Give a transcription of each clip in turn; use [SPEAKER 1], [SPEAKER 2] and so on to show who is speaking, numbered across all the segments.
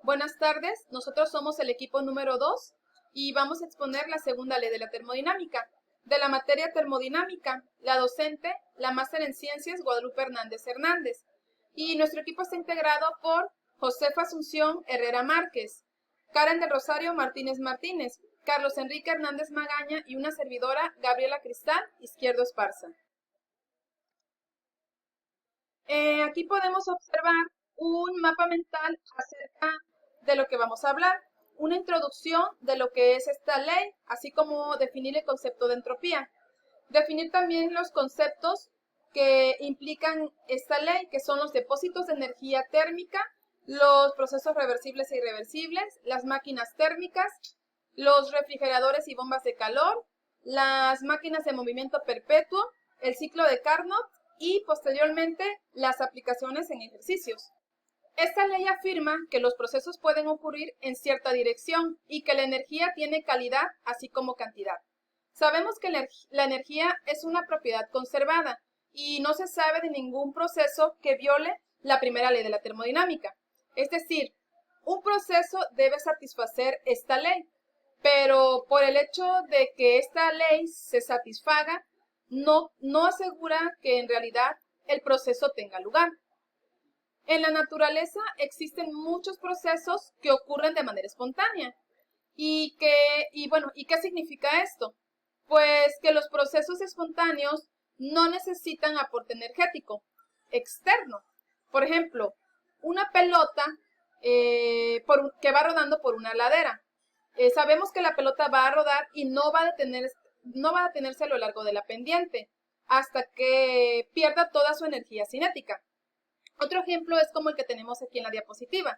[SPEAKER 1] Buenas tardes, nosotros somos el equipo número 2 y vamos a exponer la segunda ley de la termodinámica. De la materia termodinámica, la docente, la máster en ciencias, Guadalupe Hernández. Y nuestro equipo está integrado por Josefa Asunción Herrera Márquez, Karen del Rosario Martínez, Carlos Enrique Hernández Magaña y una servidora, Gabriela Cristal Izquierdo Esparza. Aquí podemos observar un mapa mental acerca de lo que vamos a hablar, una introducción de lo que es esta ley, así como definir el concepto de entropía. Definir también los conceptos que implican esta ley, que son los depósitos de energía térmica, los procesos reversibles e irreversibles, las máquinas térmicas, los refrigeradores y bombas de calor, las máquinas de movimiento perpetuo, el ciclo de Carnot y posteriormente las aplicaciones en ejercicios. Esta ley afirma que los procesos pueden ocurrir en cierta dirección y que la energía tiene calidad así como cantidad. Sabemos que la energía es una propiedad conservada y no se sabe de ningún proceso que viole la primera ley de la termodinámica. Es decir, un proceso debe satisfacer esta ley, pero por el hecho de que esta ley se satisfaga, no asegura que en realidad el proceso tenga lugar. En la naturaleza existen muchos procesos que ocurren de manera espontánea. ¿Y qué significa esto? Pues que los procesos espontáneos no necesitan aporte energético externo. Por ejemplo, una pelota que va rodando por una ladera. Sabemos que la pelota va a rodar y no va a detenerse a lo largo de la pendiente hasta que pierda toda su energía cinética. Otro ejemplo es como el que tenemos aquí en la diapositiva.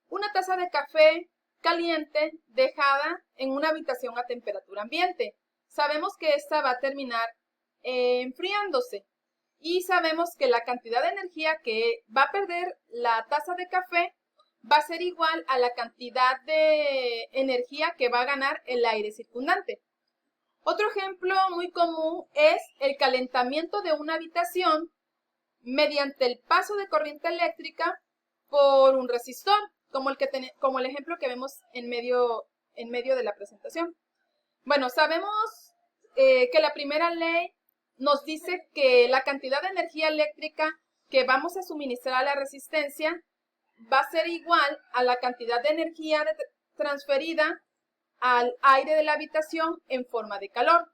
[SPEAKER 1] Una taza de café caliente dejada en una habitación a temperatura ambiente. Sabemos que esta va a terminar enfriándose y sabemos que la cantidad de energía que va a perder la taza de café va a ser igual a la cantidad de energía que va a ganar el aire circundante. Otro ejemplo muy común es el calentamiento de una habitación mediante el paso de corriente eléctrica por un resistor, como el ejemplo que vemos en medio de la presentación. Bueno, sabemos que la primera ley nos dice que la cantidad de energía eléctrica que vamos a suministrar a la resistencia va a ser igual a la cantidad de energía transferida al aire de la habitación en forma de calor.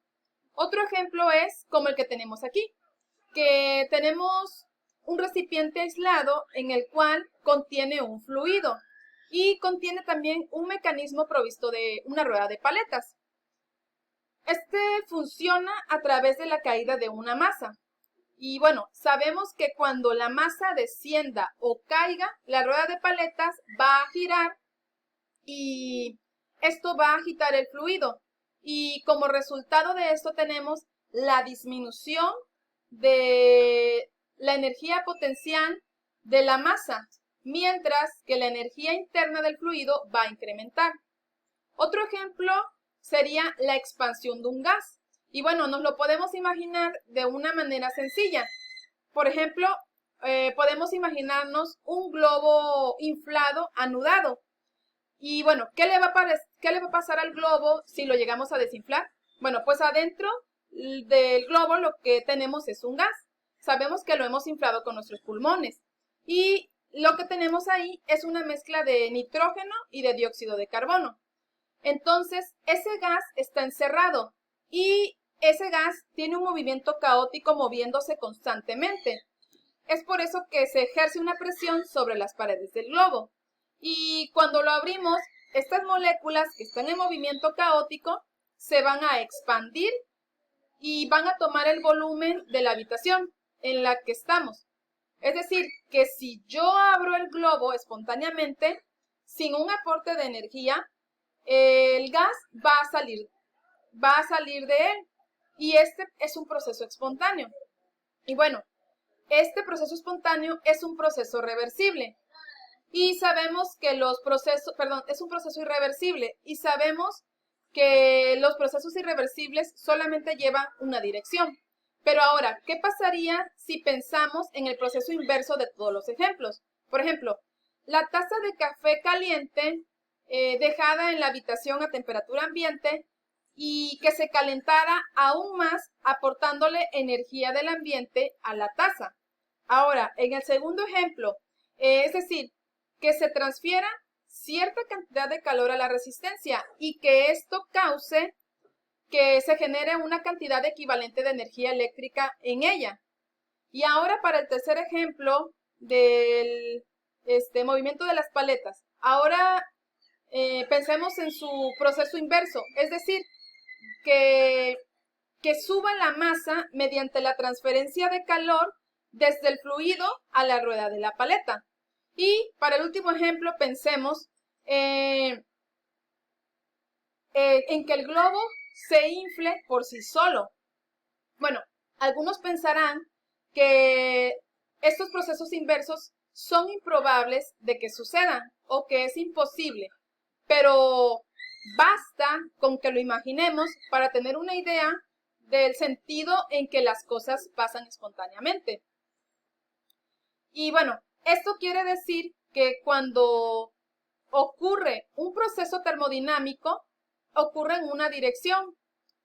[SPEAKER 1] Otro ejemplo es como el que tenemos aquí, que tenemos un recipiente aislado en el cual contiene un fluido y contiene también un mecanismo provisto de una rueda de paletas. Este funciona a través de la caída de una masa. Y bueno, sabemos que cuando la masa descienda o caiga, la rueda de paletas va a girar y esto va a agitar el fluido. Y como resultado de esto tenemos la disminución de la energía potencial de la masa, mientras que la energía interna del fluido va a incrementar. Otro ejemplo sería la expansión de un gas. Y bueno, nos lo podemos imaginar de una manera sencilla. Por ejemplo, podemos imaginarnos un globo inflado, anudado. Y bueno, ¿qué le va a pasar al globo si lo llegamos a desinflar? Bueno, pues adentro del globo lo que tenemos es un gas. Sabemos que lo hemos inflado con nuestros pulmones. Y lo que tenemos ahí es una mezcla de nitrógeno y de dióxido de carbono. Entonces, ese gas está encerrado y ese gas tiene un movimiento caótico moviéndose constantemente. Es por eso que se ejerce una presión sobre las paredes del globo. Y cuando lo abrimos, estas moléculas que están en movimiento caótico se van a expandir y van a tomar el volumen de la habitación en la que estamos. Es decir, que si yo abro el globo espontáneamente, sin un aporte de energía, el gas va a salir de él. Y este es un proceso espontáneo. Y bueno, este proceso espontáneo es un proceso reversible. Y sabemos que es un proceso irreversible. Y sabemos que los procesos irreversibles solamente llevan una dirección. Pero ahora, ¿qué pasaría si pensamos en el proceso inverso de todos los ejemplos? Por ejemplo, la taza de café caliente dejada en la habitación a temperatura ambiente y que se calentara aún más aportándole energía del ambiente a la taza. Ahora, en el segundo ejemplo, es decir, que se transfiera cierta cantidad de calor a la resistencia y que esto cause que se genere una cantidad equivalente de energía eléctrica en ella. Y ahora para el tercer ejemplo del movimiento de las paletas. Ahora pensemos en su proceso inverso, es decir, que suba la masa mediante la transferencia de calor desde el fluido a la rueda de la paleta. Y para el último ejemplo, pensemos en que el globo se infle por sí solo. Bueno, algunos pensarán que estos procesos inversos son improbables de que sucedan o que es imposible, pero basta con que lo imaginemos para tener una idea del sentido en que las cosas pasan espontáneamente. Y bueno, esto quiere decir que cuando ocurre un proceso termodinámico, ocurre en una dirección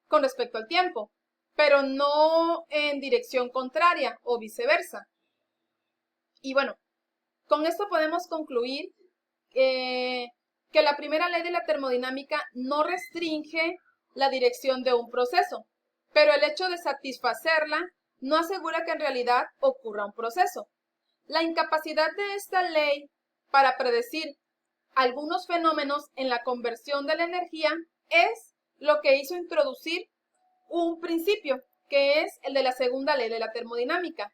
[SPEAKER 1] con respecto al tiempo, pero no en dirección contraria o viceversa. Y bueno, con esto podemos concluir que la primera ley de la termodinámica no restringe la dirección de un proceso, pero el hecho de satisfacerla no asegura que en realidad ocurra un proceso. La incapacidad de esta ley para predecir algunos fenómenos en la conversión de la energía es lo que hizo introducir un principio, que es el de la segunda ley de la termodinámica.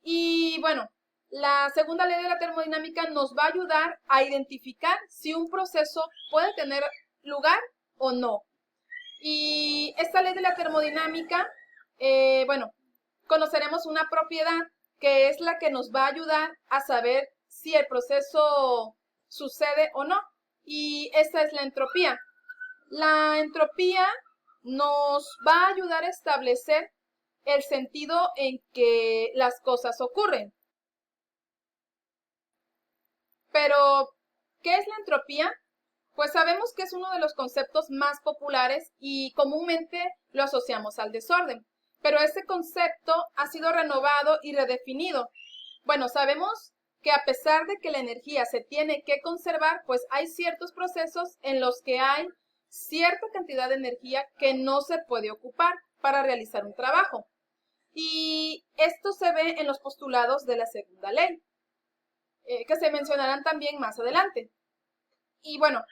[SPEAKER 1] Y bueno, la segunda ley de la termodinámica nos va a ayudar a identificar si un proceso puede tener lugar o no. Y esta ley de la termodinámica, bueno, conoceremos una propiedad que es la que nos va a ayudar a saber si el proceso sucede o no. Y esta es la entropía. La entropía nos va a ayudar a establecer el sentido en que las cosas ocurren. Pero, ¿qué es la entropía? Pues sabemos que es uno de los conceptos más populares y comúnmente lo asociamos al desorden. Pero este concepto ha sido renovado y redefinido. Bueno, sabemos que a pesar de que la energía se tiene que conservar, pues hay ciertos procesos en los que hay cierta cantidad de energía que no se puede ocupar para realizar un trabajo. Y esto se ve en los postulados de la segunda ley, que se mencionarán también más adelante. Y bueno,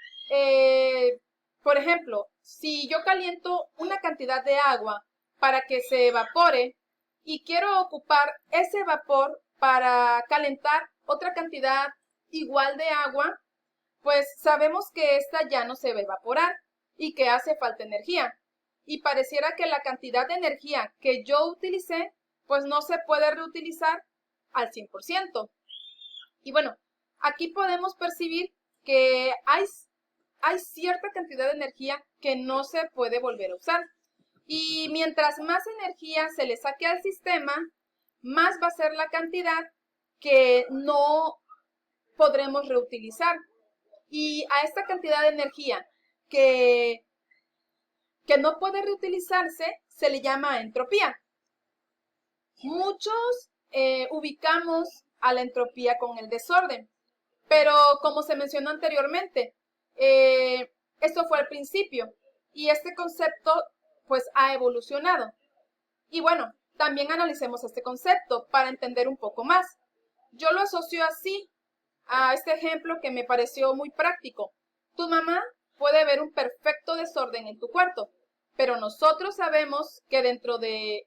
[SPEAKER 1] por ejemplo, si yo caliento una cantidad de agua para que se evapore y quiero ocupar ese vapor para calentar otra cantidad igual de agua, pues sabemos que esta ya no se va a evaporar y que hace falta energía. Y pareciera que la cantidad de energía que yo utilicé, pues no se puede reutilizar al 100%. Y bueno, aquí podemos percibir que hay cierta cantidad de energía que no se puede volver a usar. Y mientras más energía se le saque al sistema, más va a ser la cantidad que no podremos reutilizar. Y a esta cantidad de energía que no puede reutilizarse se le llama entropía. Muchos ubicamos a la entropía con el desorden, pero como se mencionó anteriormente, esto fue al principio y este concepto pues ha evolucionado. Y bueno, también analicemos este concepto para entender un poco más. Yo lo asocio así a este ejemplo que me pareció muy práctico. Tu mamá puede ver un perfecto desorden en tu cuarto, pero nosotros sabemos que dentro de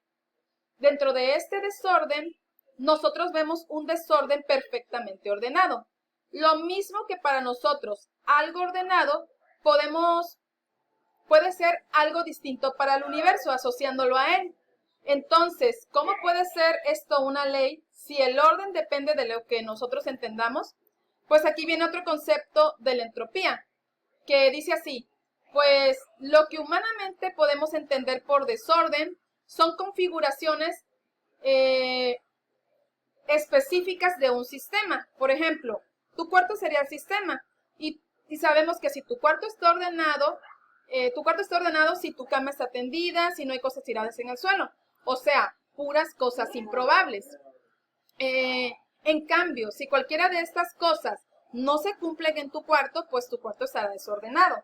[SPEAKER 1] este desorden, nosotros vemos un desorden perfectamente ordenado. Lo mismo que para nosotros algo ordenado puede ser algo distinto para el universo, asociándolo a él. Entonces, ¿cómo puede ser esto una ley si el orden depende de lo que nosotros entendamos? Pues aquí viene otro concepto de la entropía, que dice así, pues lo que humanamente podemos entender por desorden son configuraciones específicas de un sistema. Por ejemplo, Tu cuarto sería el sistema. Y sabemos que si tu cuarto está ordenado, si tu cama está tendida, si no hay cosas tiradas en el suelo. O sea, puras cosas improbables. En cambio, si cualquiera de estas cosas no se cumplen en tu cuarto, pues tu cuarto estará desordenado.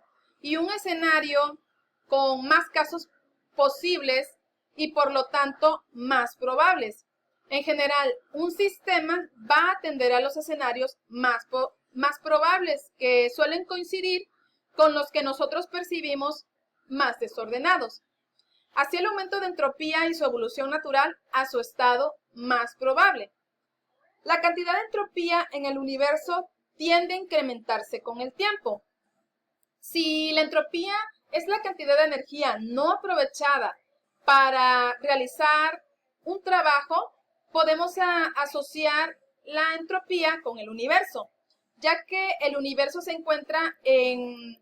[SPEAKER 1] Y un escenario con más casos posibles y por lo tanto más probables. En general, un sistema va a atender a los escenarios más probables que suelen coincidir con los que nosotros percibimos más desordenados. Así el aumento de entropía y su evolución natural a su estado más probable. La cantidad de entropía en el universo tiende a incrementarse con el tiempo. Si la entropía es la cantidad de energía no aprovechada para realizar un trabajo, podemos asociar la entropía con el universo, ya que el universo se encuentra en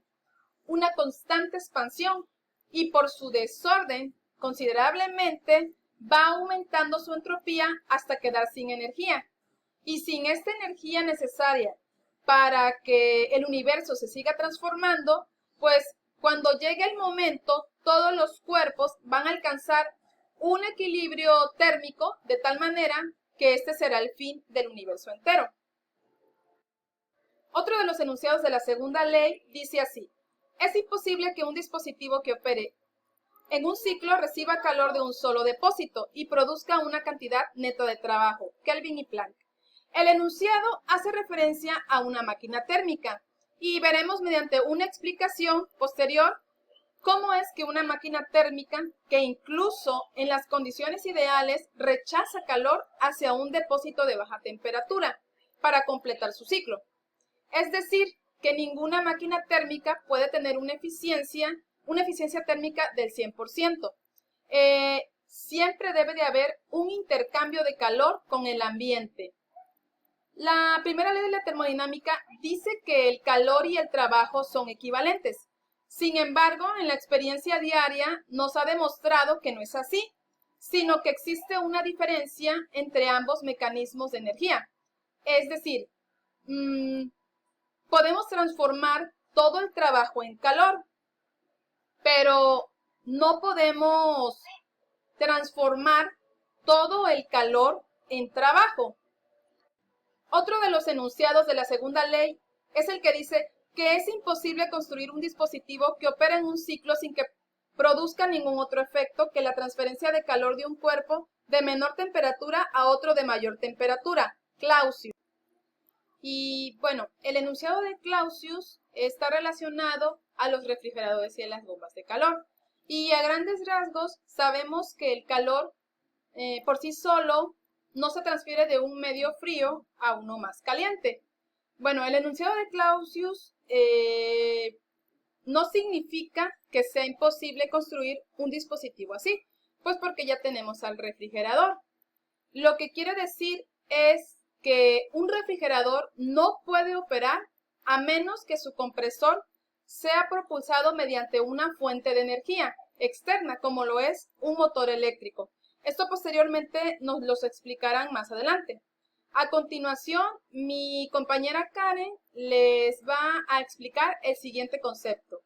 [SPEAKER 1] una constante expansión y por su desorden considerablemente va aumentando su entropía hasta quedar sin energía. Y sin esta energía necesaria para que el universo se siga transformando, pues cuando llegue el momento, todos los cuerpos van a alcanzar un equilibrio térmico de tal manera que este será el fin del universo entero. Otro de los enunciados de la segunda ley dice así: es imposible que un dispositivo que opere en un ciclo reciba calor de un solo depósito y produzca una cantidad neta de trabajo. Kelvin y Planck. El enunciado hace referencia a una máquina térmica y veremos mediante una explicación posterior cómo es que una máquina térmica, que incluso en las condiciones ideales rechaza calor hacia un depósito de baja temperatura para completar su ciclo. Es decir, que ninguna máquina térmica puede tener una eficiencia térmica del 100%. Siempre debe de haber un intercambio de calor con el ambiente. La primera ley de la termodinámica dice que el calor y el trabajo son equivalentes. Sin embargo, en la experiencia diaria nos ha demostrado que no es así, sino que existe una diferencia entre ambos mecanismos de energía. Es decir, podemos transformar todo el trabajo en calor, pero no podemos transformar todo el calor en trabajo. Otro de los enunciados de la segunda ley es el que dice que es imposible construir un dispositivo que opere en un ciclo sin que produzca ningún otro efecto que la transferencia de calor de un cuerpo de menor temperatura a otro de mayor temperatura, Clausius. Y bueno, el enunciado de Clausius está relacionado a los refrigeradores y a las bombas de calor. Y a grandes rasgos sabemos que el calor por sí solo no se transfiere de un medio frío a uno más caliente. Bueno, el enunciado de Clausius no significa que sea imposible construir un dispositivo así, pues porque ya tenemos al refrigerador. Lo que quiere decir es que un refrigerador no puede operar a menos que su compresor sea propulsado mediante una fuente de energía externa, como lo es un motor eléctrico. Esto posteriormente nos lo explicarán más adelante. A continuación, mi compañera Karen les va a explicar el siguiente concepto.